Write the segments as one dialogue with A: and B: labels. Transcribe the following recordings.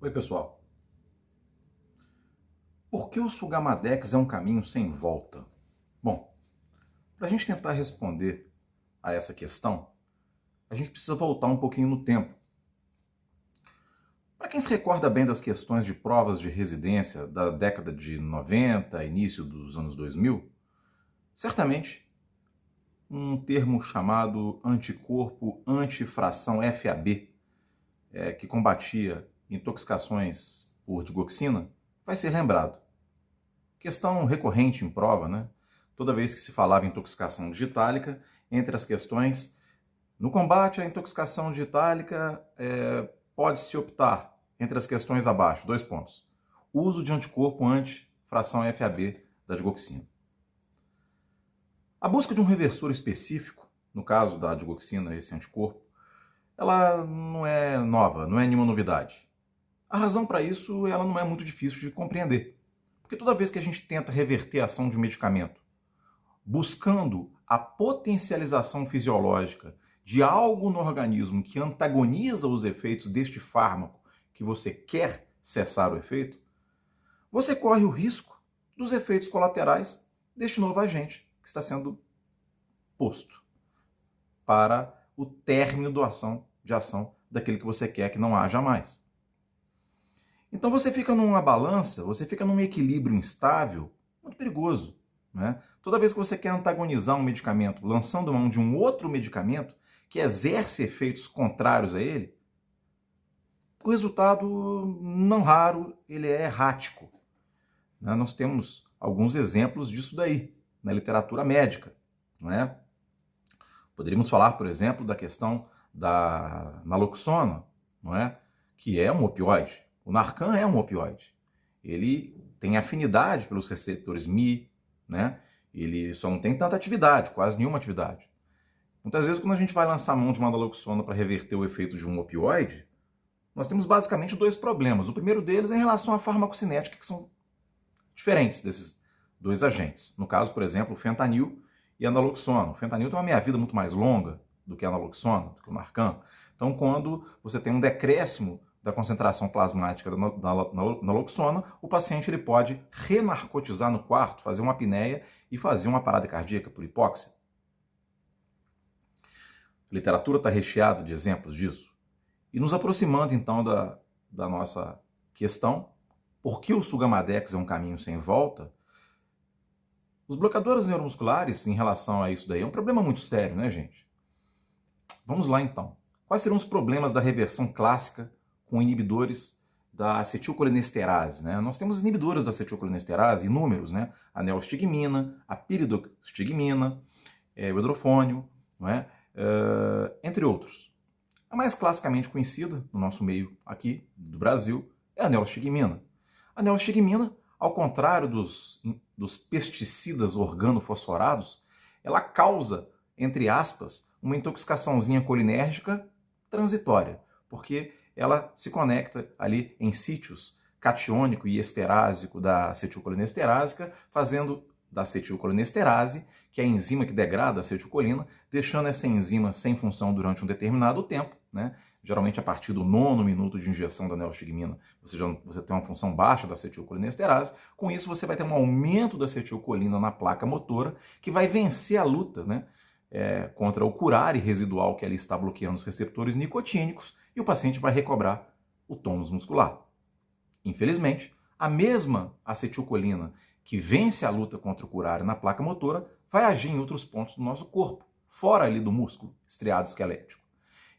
A: Oi, pessoal. Por que o Sugamadex é um caminho sem volta? Bom, para a gente tentar responder a essa questão, a gente precisa voltar um pouquinho no tempo. Para quem se recorda bem das questões de provas de residência da década de 90, início dos anos 2000, certamente um termo chamado anticorpo antifração FAB, que combatia intoxicações por digoxina, vai ser lembrado. Questão recorrente em prova, né? Toda vez que se falava em intoxicação digitálica, entre as questões, no combate à intoxicação digitálica, pode-se optar entre as questões abaixo, 2 pontos. Uso de anticorpo anti-fração FAB da digoxina. A busca de um reversor específico, no caso da digoxina, esse anticorpo, ela não é nova, não é nenhuma novidade. A razão para isso, ela não é muito difícil de compreender. Porque toda vez que a gente tenta reverter a ação de um medicamento, buscando a potencialização fisiológica de algo no organismo que antagoniza os efeitos deste fármaco que você quer cessar o efeito, você corre o risco dos efeitos colaterais deste novo agente que está sendo posto para o término de ação daquele que você quer que não haja mais. Então você fica numa balança, você fica num equilíbrio instável, muito perigoso. Né? Toda vez que você quer antagonizar um medicamento, lançando mão de um outro medicamento que exerce efeitos contrários a ele, o resultado, não raro, ele é errático. Né? Nós temos alguns exemplos disso daí, na literatura médica. Não é? Poderíamos falar, por exemplo, da questão da naloxona, não é? Que é um opioide. O Narcan é um opioide. Ele tem afinidade pelos receptores Mi, né? Ele só não tem tanta atividade, quase nenhuma atividade. Muitas vezes, quando a gente vai lançar mão de uma naloxona para reverter o efeito de um opioide, nós temos basicamente 2 problemas. O primeiro deles é em relação à farmacocinética, que são diferentes desses 2 agentes. No caso, por exemplo, o fentanil e a naloxona. O fentanil tem uma meia-vida muito mais longa do que a naloxona, do que o Narcan. Então, quando você tem um decréscimo da concentração plasmática da naloxona, o paciente ele pode renarcotizar no quarto, fazer uma apneia e fazer uma parada cardíaca por hipóxia. A literatura está recheada de exemplos disso. E nos aproximando, então, da nossa questão, por que o Sugamadex é um caminho sem volta? Os bloqueadores neuromusculares, em relação a isso daí, é um problema muito sério, né, gente? Vamos lá, então. Quais serão os problemas da reversão clássica com inibidores da acetilcolinesterase? Né? Nós temos inibidores da acetilcolinesterase, inúmeros, né? A neostigmina, a piridoxtigmina, o hidrofônio, não é? Entre outros. A mais classicamente conhecida no nosso meio aqui do Brasil é a neostigmina. A neostigmina, ao contrário dos pesticidas organofosforados, ela causa, entre aspas, uma intoxicaçãozinha colinérgica transitória, porque ela se conecta ali em sítios catiônico e esterásico da acetilcolinesterase, fazendo da acetilcolinesterase, que é a enzima que degrada a acetilcolina, deixando essa enzima sem função durante um determinado tempo, né? Geralmente a partir do 9º minuto de injeção da neostigmina, você tem uma função baixa da acetilcolinesterase. Com isso, você vai ter um aumento da acetilcolina na placa motora, que vai vencer a luta, né, contra o curare residual que ali está bloqueando os receptores nicotínicos, e o paciente vai recobrar o tônus muscular. Infelizmente, a mesma acetilcolina que vence a luta contra o curare na placa motora vai agir em outros pontos do nosso corpo, fora ali do músculo estriado esquelético.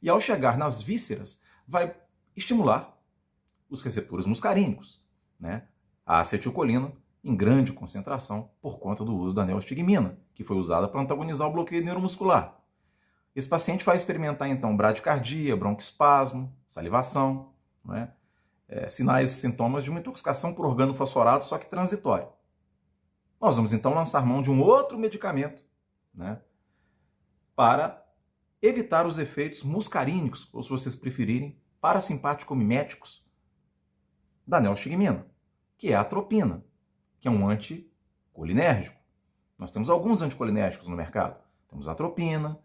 A: E ao chegar nas vísceras, vai estimular os receptores muscarínicos, né? A acetilcolina em grande concentração por conta do uso da neostigmina, que foi usada para antagonizar o bloqueio neuromuscular. Esse paciente vai experimentar então bradicardia, broncoespasmo, salivação, não é? Sinais e sintomas de uma intoxicação por organofosforado, só que transitória. Nós vamos então lançar mão de um outro medicamento, né, para evitar os efeitos muscarínicos, ou se vocês preferirem, parasimpático-miméticos da neostigmina, que é a atropina, que é um anticolinérgico. Nós temos alguns anticolinérgicos no mercado. Temos a atropina,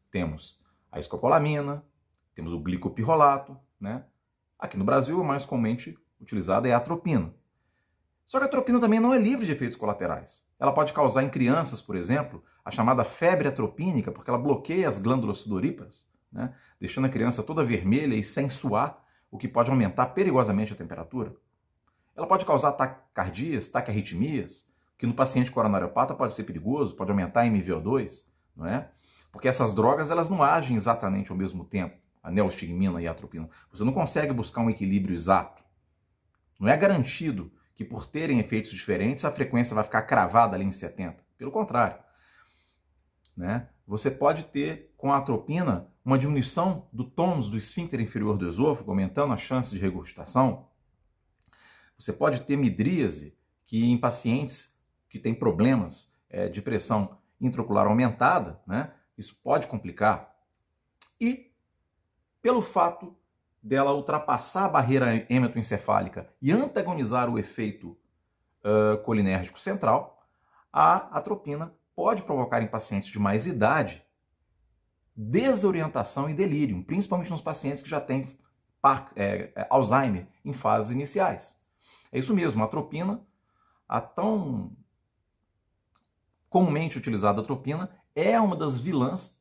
A: temos a escopolamina, temos o glicopirrolato, né? Aqui no Brasil, a mais comumente utilizada é a atropina. Só que a atropina também não é livre de efeitos colaterais. Ela pode causar em crianças, por exemplo, a chamada febre atropínica, porque ela bloqueia as glândulas sudoríparas, né, deixando a criança toda vermelha e sem suar, o que pode aumentar perigosamente a temperatura. Ela pode causar taquicardias, taquiarritmias, que no paciente coronariopata pode ser perigoso, pode aumentar a MVO2, não é? Porque essas drogas elas não agem exatamente ao mesmo tempo, a neostigmina e a atropina. Você não consegue buscar um equilíbrio exato. Não é garantido que por terem efeitos diferentes a frequência vai ficar cravada ali em 70. Pelo contrário, né? Você pode ter com a atropina uma diminuição do tônus do esfíncter inferior do esôfago, aumentando a chance de regurgitação. Você pode ter midríase, que em pacientes que têm problemas de pressão intraocular aumentada, né, isso pode complicar. E pelo fato dela ultrapassar a barreira hematoencefálica e antagonizar o efeito colinérgico central, a atropina pode provocar em pacientes de mais idade desorientação e delírio, principalmente nos pacientes que já têm Alzheimer em fases iniciais. É isso mesmo, a atropina, a tão comumente utilizada atropina, é uma das vilãs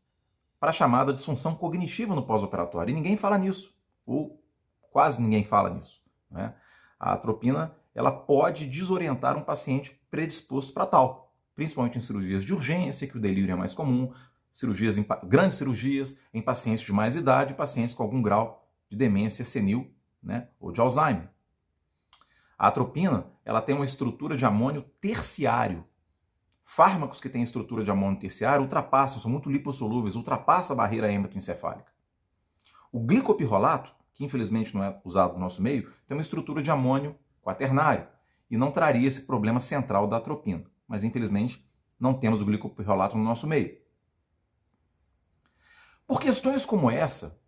A: para a chamada disfunção cognitiva no pós-operatório. E ninguém fala nisso, ou quase ninguém fala nisso, né? A atropina ela pode desorientar um paciente predisposto para tal, principalmente em cirurgias de urgência, que o delírio é mais comum, grandes cirurgias em pacientes de mais idade, pacientes com algum grau de demência senil, né, ou de Alzheimer. A atropina ela tem uma estrutura de amônio terciário. Fármacos que têm estrutura de amônio terciário ultrapassam, são muito lipossolúveis, ultrapassam a barreira hematoencefálica. O glicopirrolato, que infelizmente não é usado no nosso meio, tem uma estrutura de amônio quaternário e não traria esse problema central da atropina. Mas infelizmente não temos o glicopirrolato no nosso meio. Por questões como essa,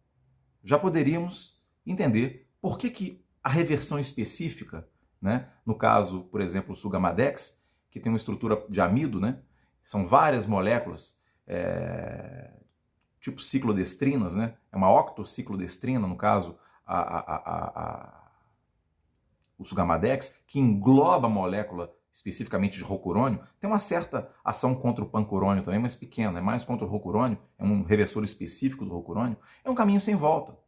A: já poderíamos entender por que a reversão específica, né, no caso, por exemplo, o Sugamadex, que tem uma estrutura de amido, né, são várias moléculas, tipo ciclodestrinas, né, é uma octociclodestrina, no caso, o Sugamadex, que engloba a molécula especificamente de rocurônio, tem uma certa ação contra o pancurônio também, mas pequena, é mais contra o rocurônio, é um reversor específico do rocurônio, é um caminho sem volta.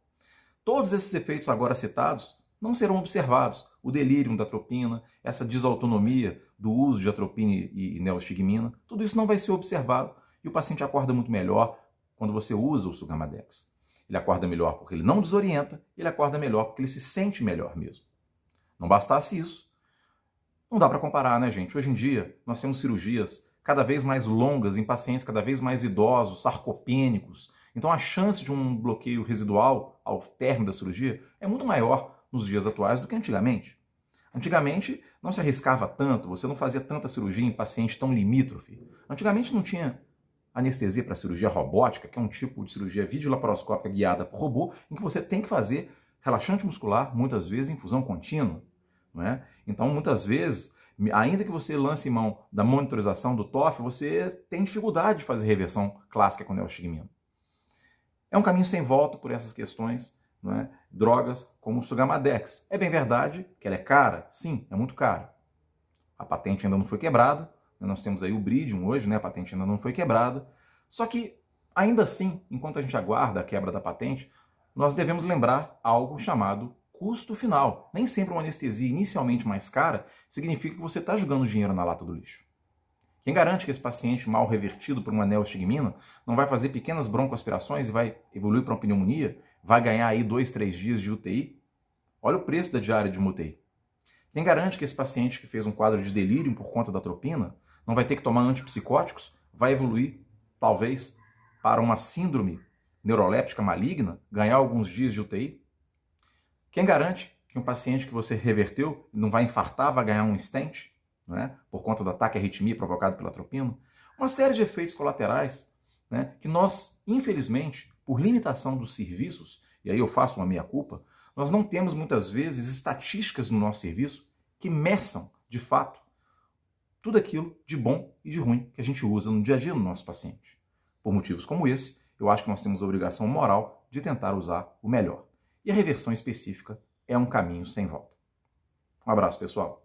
A: Todos esses efeitos agora citados não serão observados. O delírio da atropina, essa desautonomia do uso de atropina e neostigmina, tudo isso não vai ser observado e o paciente acorda muito melhor quando você usa o Sugamadex. Ele acorda melhor porque ele não desorienta, ele acorda melhor porque ele se sente melhor mesmo. Não bastasse isso, não dá para comparar, né, gente? Hoje em dia, nós temos cirurgias cada vez mais longas em pacientes cada vez mais idosos, sarcopênicos. Então a chance de um bloqueio residual ao término da cirurgia é muito maior nos dias atuais do que antigamente. Antigamente não se arriscava tanto, você não fazia tanta cirurgia em paciente tão limítrofe. Antigamente não tinha anestesia para cirurgia robótica, que é um tipo de cirurgia videolaparoscópica guiada por robô, em que você tem que fazer relaxante muscular, muitas vezes infusão contínua. Não é? Então, muitas vezes, ainda que você lance mão da monitorização do TOF, você tem dificuldade de fazer reversão clássica com neostigmina. É um caminho sem volta por essas questões, não é? Drogas como o Sugamadex. É bem verdade que ela é cara? Sim, é muito cara. A patente ainda não foi quebrada, nós temos aí o Bridium hoje, né? A patente ainda não foi quebrada. Só que, ainda assim, enquanto a gente aguarda a quebra da patente, nós devemos lembrar algo chamado custo final. Nem sempre uma anestesia inicialmente mais cara significa que você está jogando dinheiro na lata do lixo. Quem garante que esse paciente mal revertido por uma neostigmina não vai fazer pequenas broncoaspirações e vai evoluir para uma pneumonia, vai ganhar aí 2, 3 dias de UTI? Olha o preço da diária de uma UTI. Quem garante que esse paciente que fez um quadro de delírio por conta da atropina não vai ter que tomar antipsicóticos, vai evoluir, talvez, para uma síndrome neuroléptica maligna, ganhar alguns dias de UTI? Quem garante que um paciente que você reverteu não vai infartar, vai ganhar um stent, né, por conta do ataque à arritmia provocado pela atropina? Uma série de efeitos colaterais, né, que nós, infelizmente, por limitação dos serviços, e aí eu faço uma meia-culpa, nós não temos muitas vezes estatísticas no nosso serviço que meçam, de fato, tudo aquilo de bom e de ruim que a gente usa no dia a dia no nosso paciente. Por motivos como esse, eu acho que nós temos a obrigação moral de tentar usar o melhor. E a reversão específica é um caminho sem volta. Um abraço, pessoal.